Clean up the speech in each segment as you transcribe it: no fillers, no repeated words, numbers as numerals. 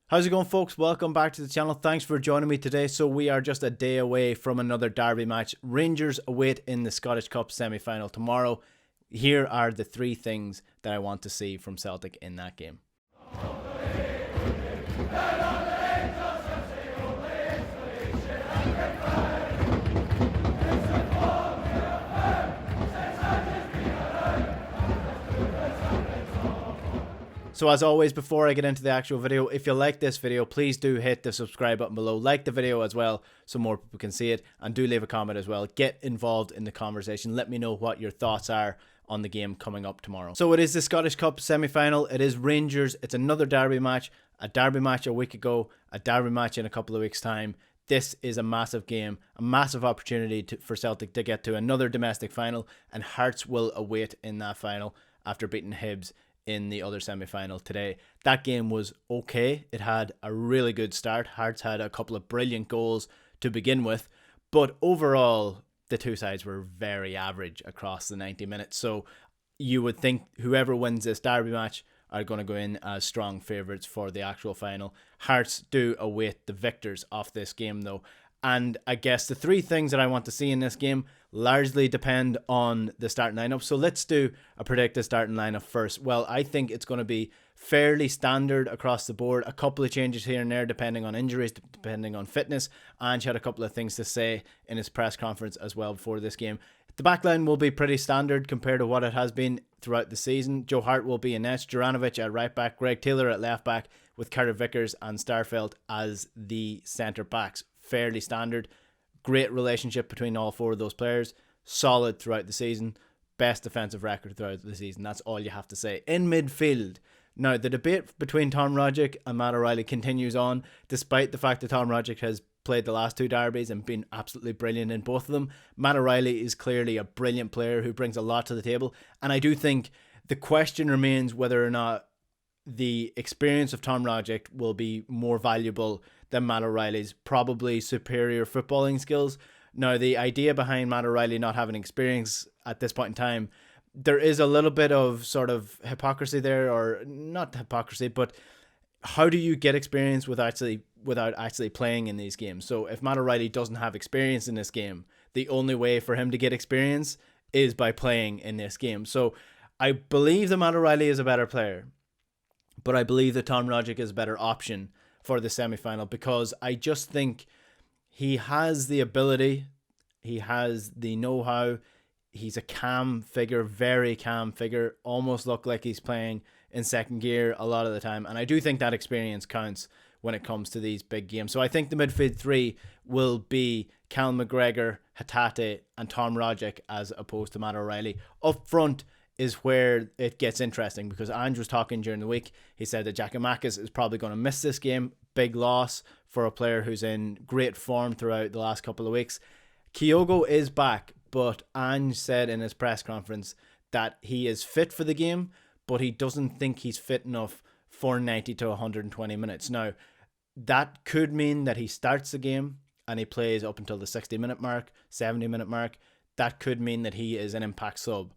How's it going, folks? Welcome back to the channel. Thanks for joining me today. So we are just a day away from another derby match. Rangers await in the Scottish Cup semi-final tomorrow. Here are the three things that I want to see from Celtic in that game. So as always, before I get into the actual video, if you like this video, please do hit the subscribe button below. Like the video as well so more people can see it. And do leave a comment as well. Get involved in the conversation. Let me know what your thoughts are on the game coming up tomorrow. So it is the Scottish Cup semi-final. It is Rangers. It's another derby match. A derby match a week ago. A derby match in a couple of weeks' time. This is a massive game. A massive opportunity for Celtic to get to another domestic final. And Hearts will await in that final after beating Hibs in the other semi-final today. That game was okay. It had a really good start. Hearts had a couple of brilliant goals to begin with, but overall the two sides were very average across the 90 minutes. So you would think whoever wins this derby match are going to go in as strong favourites for the actual final. Hearts do await the victors of this game though. And I guess the three things that I want to see in this game largely depend on the starting lineup. So let's do a predicted starting lineup first. Well, I think it's going to be fairly standard across the board. A couple of changes here and there depending on injuries, depending on fitness. Ange had a couple of things to say in his press conference as well before this game. The backline will be pretty standard compared to what it has been throughout the season. Joe Hart will be in nets, Juranovic at right back, Greg Taylor at left back, with Carter Vickers and Starfelt as the centre backs. Fairly standard. Great relationship between all four of those players. Solid throughout the season. Best defensive record throughout the season. That's all you have to say. In midfield, now the debate between Tom Rogic and Matt O'Reilly continues on, despite the fact that Tom Rogic has played the last two derbies and been absolutely brilliant in both of them. Matt O'Reilly is clearly a brilliant player who brings a lot to the table, and I do think the question remains whether or not the experience of Tom Rogic will be more valuable than Matt O'Reilly's probably superior footballing skills. Now, the idea behind Matt O'Reilly not having experience at this point in time, there is a little bit of sort of hypocrisy there, or not hypocrisy, but how do you get experience without actually playing in these games? So if Matt O'Reilly doesn't have experience in this game, the only way for him to get experience is by playing in this game. So I believe that Matt O'Reilly is a better player, but I believe that Tom Rogic is a better option for the semi-final because I just think he has the ability, he has the know-how, he's a calm figure, very calm figure, almost look like he's playing in second gear a lot of the time, and I do think that experience counts when it comes to these big games. So I think the midfield three will be Callum McGregor, Hatate and Tom Rogic as opposed to Matt O'Reilly. Up front is where it gets interesting because Ange was talking during the week. He said that Giakoumakis is probably going to miss this game. Big loss for a player who's in great form throughout the last couple of weeks. Kyogo is back, but Ange said in his press conference that he is fit for the game, but he doesn't think he's fit enough for 90 to 120 minutes. Now, that could mean that he starts the game and he plays up until the 60-minute mark, 70-minute mark. That could mean that he is an impact sub.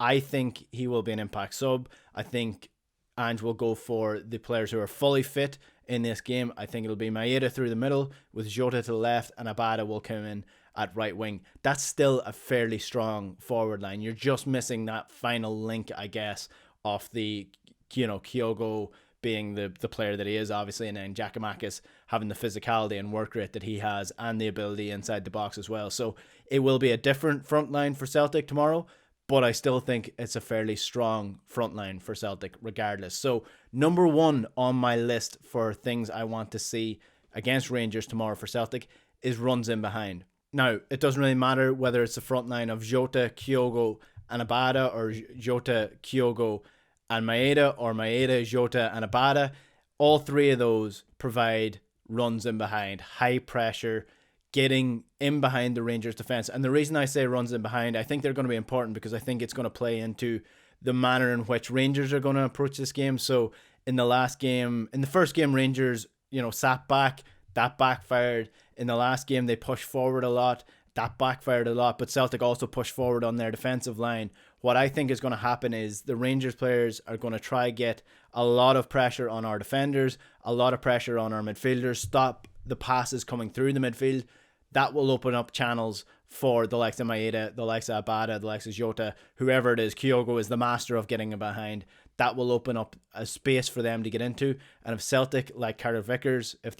I think he will be an impact sub. I think Ange will go for the players who are fully fit in this game. I think it'll be Maeda through the middle with Jota to the left and Abada will come in at right wing. That's still a fairly strong forward line. You're just missing that final link, I guess, of the, Kyogo being the player that he is, obviously, and then Giakoumakis having the physicality and work rate that he has and the ability inside the box as well. So it will be a different front line for Celtic tomorrow, but I still think it's a fairly strong front line for Celtic regardless. So number one on my list for things I want to see against Rangers tomorrow for Celtic is runs in behind. Now, it doesn't really matter whether it's the front line of Jota, Kyogo and Abada, or Jota, Kyogo and Maeda, or Maeda, Jota and Abada. All three of those provide runs in behind, high pressure, getting in behind the Rangers defense. And the reason I say runs in behind, I think they're going to be important because I think it's going to play into the manner in which Rangers are going to approach this game. So in the first game, Rangers, sat back, that backfired. In the last game, they pushed forward a lot, that backfired a lot, but Celtic also pushed forward on their defensive line. What I think is going to happen is the Rangers players are going to try get a lot of pressure on our defenders, a lot of pressure on our midfielders, stop the passes coming through the midfield. That will open up channels for the likes of Maeda, the likes of Abada, the likes of Jota, whoever it is. Kyogo is the master of getting him behind. That will open up a space for them to get into. And if Celtic, like Carter Vickers, if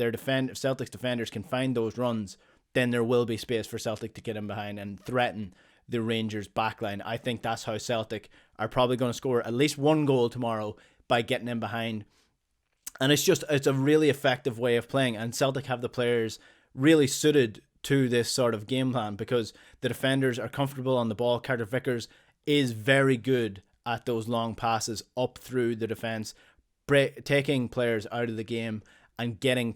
Celtic's defenders can find those runs, then there will be space for Celtic to get in behind and threaten the Rangers backline. I think that's how Celtic are probably going to score at least one goal tomorrow, by getting in behind. And it's a really effective way of playing, and Celtic have the players really suited to this sort of game plan, because the defenders are comfortable on the ball. Carter Vickers is very good at those long passes up through the defence, taking players out of the game and getting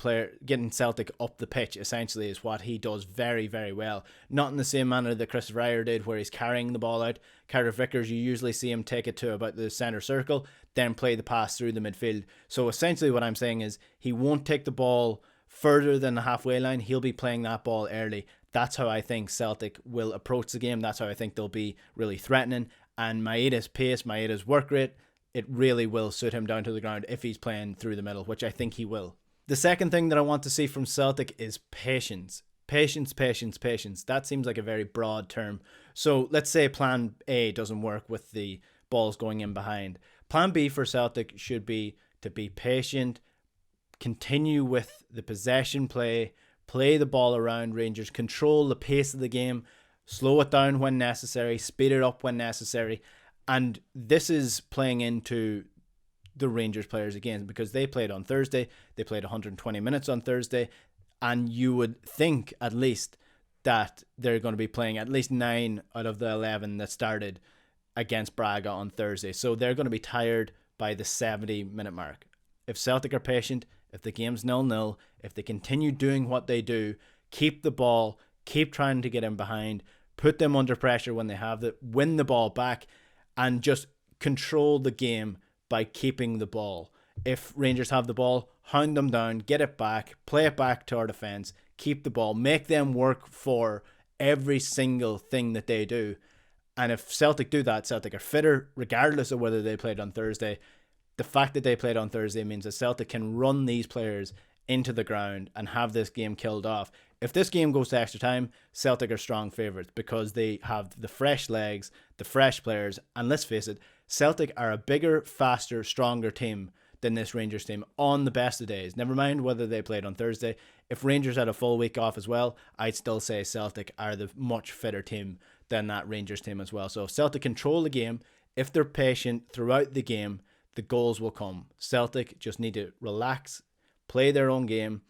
Celtic up the pitch, essentially, is what he does very, very well. Not in the same manner that Chris Ryer did, where he's carrying the ball out. Carter Vickers, you usually see him take it to about the centre circle, then play the pass through the midfield. So essentially what I'm saying is, he won't take the ball further than the halfway line. He'll be playing that ball early. That's how I think Celtic will approach the game. That's how I think they'll be really threatening. And Maeda's pace, Maeda's work rate, it really will suit him down to the ground if he's playing through the middle, which I think he will. The second thing that I want to see from Celtic is patience. Patience. That seems like a very broad term. So let's say plan A doesn't work with the balls going in behind. Plan B for Celtic should be to be patient, continue with the possession play the ball around Rangers, control the pace of the game, slow it down when necessary, speed it up when necessary. And this is playing into the Rangers players again, because they played on Thursday. They played 120 minutes on Thursday, and you would think at least that they're going to be playing at least 9 out of the 11 that started against Braga on Thursday. So they're going to be tired by the 70-minute mark. If Celtic are patient, if the game's 0-0, if they continue doing what they do, keep the ball, keep trying to get in behind, put them under pressure when they have it, win the ball back, and just control the game by keeping the ball. If Rangers have the ball, hound them down, get it back, play it back to our defence, keep the ball, make them work for every single thing that they do. And if Celtic do that, Celtic are fitter, regardless of whether they played on Thursday. The fact that they played on Thursday means that Celtic can run these players into the ground and have this game killed off. If this game goes to extra time, Celtic are strong favourites, because they have the fresh legs, the fresh players, and let's face it, Celtic are a bigger, faster, stronger team than this Rangers team on the best of days. Never mind whether they played on Thursday. If Rangers had a full week off as well, I'd still say Celtic are the much fitter team than that Rangers team as well. So if Celtic control the game, if they're patient throughout the game, the goals will come. Celtic just need to relax, play their own game,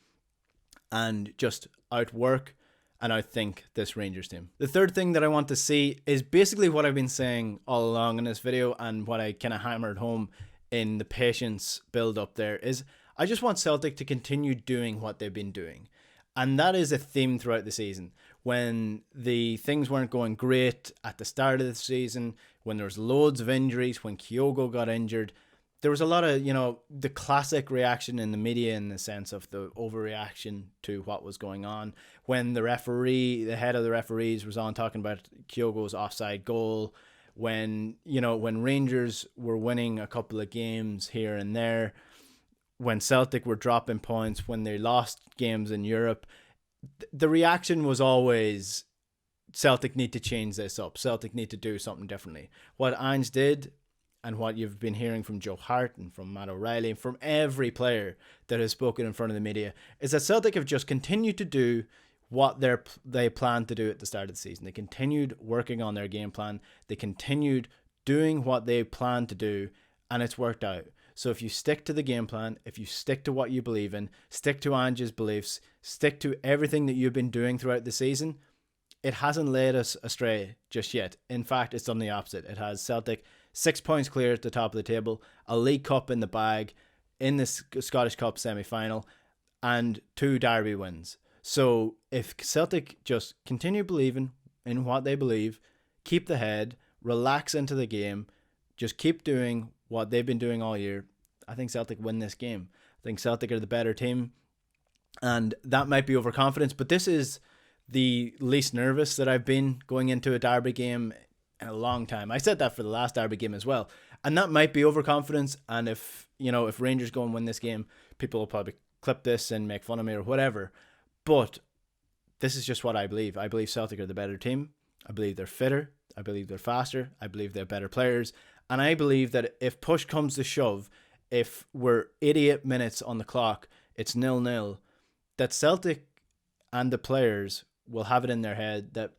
and just outwork and outthink this Rangers team. The third thing that I want to see is basically what I've been saying all along in this video, and what I kind of hammered home in the patience build up there, is I just want Celtic to continue doing what they've been doing. And that is a theme throughout the season. When the things weren't going great at the start of the season, when there was loads of injuries, when Kyogo got injured, there was a lot of, the classic reaction in the media, in the sense of the overreaction to what was going on. When the head of the referees was on talking about Kyogo's offside goal, when Rangers were winning a couple of games here and there, when Celtic were dropping points, when they lost games in Europe, the reaction was always, Celtic need to change this up. Celtic need to do something differently. What Ange did, and what you've been hearing from Joe Hart and from Matt O'Reilly and from every player that has spoken in front of the media, is that Celtic have just continued to do what they planned to do at the start of the season. They continued working on their game plan. They continued doing what they planned to do, and it's worked out. So if you stick to the game plan, if you stick to what you believe in, stick to Ange's beliefs, stick to everything that you've been doing throughout the season, it hasn't led us astray just yet. In fact, it's done the opposite. It has Celtic 6 points clear at the top of the table, a League Cup in the bag, in the Scottish Cup semi-final, and 2 derby wins. So if Celtic just continue believing in what they believe, keep the head, relax into the game, just keep doing what they've been doing all year, I think Celtic win this game. I think Celtic are the better team, and that might be overconfidence, but this is the least nervous that I've been going into a derby game in a long time. I said that for the last derby game as well, and that might be overconfidence. And if Rangers go and win this game, People will probably clip this and make fun of me or whatever. But this is just what I believe. I believe Celtic are the better team. I believe they're fitter. I believe they're faster. I believe they're better players. And I believe that if push comes to shove, if we're 88 minutes on the clock, it's 0-0, that Celtic and the players will have it in their head that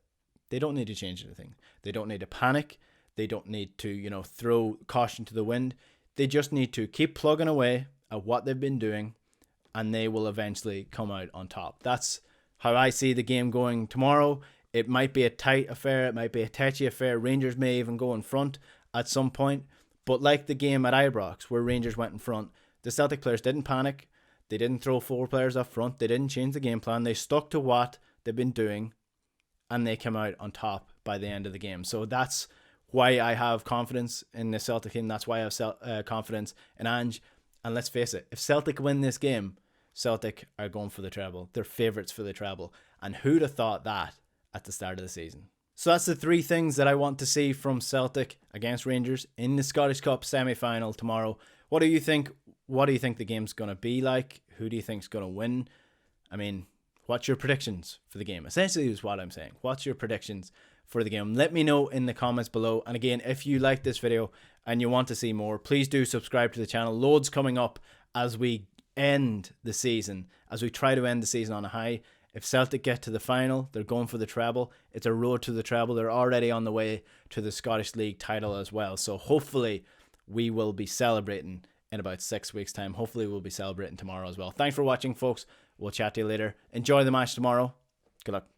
they don't need to change anything. They don't need to panic. They don't need to, throw caution to the wind. They just need to keep plugging away at what they've been doing, and they will eventually come out on top. That's how I see the game going tomorrow. It might be a tight affair. It might be a touchy affair. Rangers may even go in front at some point. But like the game at Ibrox, where Rangers went in front, the Celtic players didn't panic. They didn't throw 4 players up front. They didn't change the game plan. They stuck to what they've been doing, and they came out on top by the end of the game. So that's why I have confidence in the Celtic team. That's why I have confidence in Ange. And let's face it, if Celtic win this game, Celtic are going for the treble. They're favourites for the treble. And who'd have thought that at the start of the season? So that's the 3 things that I want to see from Celtic against Rangers in the Scottish Cup semi-final tomorrow. What do you think? What do you think the game's going to be like? Who do you think's going to win? I mean, what's your predictions for the game? Essentially is what I'm saying. What's your predictions for the game? Let me know in the comments below. And again, if you like this video and you want to see more, please do subscribe to the channel. Loads coming up as we end the season, as we try to end the season on a high. If Celtic get to the final, they're going for the treble. It's a road to the treble. They're already on the way to the Scottish League title as well. So hopefully we will be celebrating in about 6 weeks' time. Hopefully we'll be celebrating tomorrow as well. Thanks for watching, folks. We'll chat to you later. Enjoy the match tomorrow. Good luck.